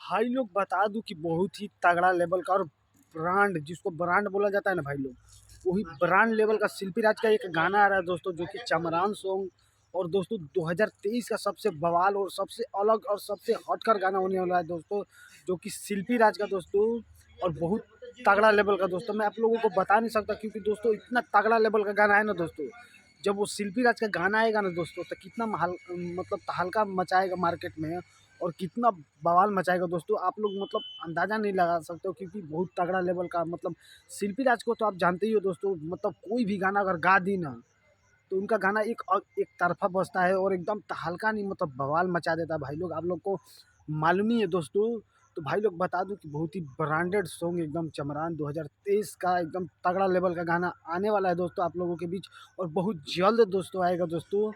भाई लोग बता दूं कि बहुत ही तगड़ा लेवल का और ब्रांड, जिसको ब्रांड बोला जाता है ना भाई लोग, वही ब्रांड लेवल का शिल्पी राज का एक गाना आ रहा है दोस्तों, जो कि चमरान सॉन्ग। और दोस्तों 2023 का सबसे बवाल और सबसे अलग और सबसे हटकर गाना होने वाला है दोस्तों, जो कि शिल्पी राज का दोस्तों। और बहुत तगड़ा लेवल का दोस्तों, मैं आप लोगों को बता नहीं सकता, क्योंकि दोस्तों इतना तगड़ा लेवल का गाना है ना दोस्तों। जब वो शिल्पी राज का गाना आएगा ना दोस्तों, तो कितना मतलब तहलका मचाएगा मार्केट में, और कितना बवाल मचाएगा दोस्तों। आप लोग मतलब अंदाज़ा नहीं लगा सकते हो, क्योंकि बहुत तगड़ा लेवल का मतलब शिल्पी राज को तो आप जानते ही हो दोस्तों। मतलब कोई भी गाना अगर गा दी ना, तो उनका गाना एक तरफा बजता है और एकदम तहलका नहीं, मतलब बवाल मचा देता है भाई लोग। आप लोग को मालूम ही है दोस्तों। तो भाई लोग बता दूं कि बहुत ही ब्रांडेड सॉन्ग एकदम चमरान 2023 का एकदम तगड़ा लेवल का गाना आने वाला है दोस्तों आप लोगों के बीच, और बहुत जल्द दोस्तों आएगा दोस्तों।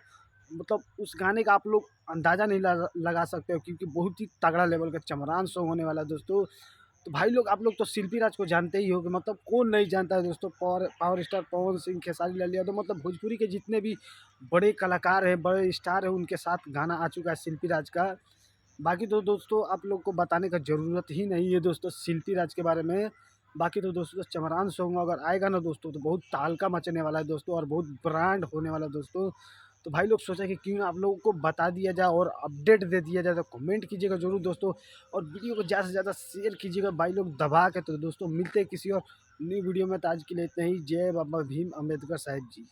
मतलब उस गाने का आप लोग अंदाज़ा नहीं लगा सकते हो, क्योंकि बहुत ही तगड़ा लेवल का चमरान सॉन्ग होने वाला है दोस्तों। तो भाई लोग आप लोग तो शिल्पी राज को जानते ही हो कि मतलब कौन नहीं जानता है दोस्तों। पावर स्टार पवन सिंह, खेसारी लाल यादव, मतलब भोजपुरी के जितने भी बड़े कलाकार हैं, बड़े स्टार हैं, उनके साथ गाना आ चुका है शिल्पी राज का। बाकी तो दोस्तों आप लोग को बताने का ज़रूरत ही नहीं है दोस्तों शिल्पी राज के बारे में। बाकी तो दोस्तों चमरान सॉन्ग अगर आएगा ना दोस्तों, तो बहुत तहलका मचने वाला है दोस्तों, और बहुत ब्रांड होने वाला है दोस्तों। तो भाई लोग सोचा कि क्यों आप लोगों को बता दिया जाए और अपडेट दे दिया जाए। तो कमेंट कीजिएगा जरूर दोस्तों, और वीडियो को ज़्यादा से ज़्यादा शेयर कीजिएगा भाई लोग दबा के। तो दोस्तों मिलते हैं किसी और न्यू वीडियो में। तो आज के लिए इतना ही। जय बाबा भीम अम्बेडकर साहिब जी।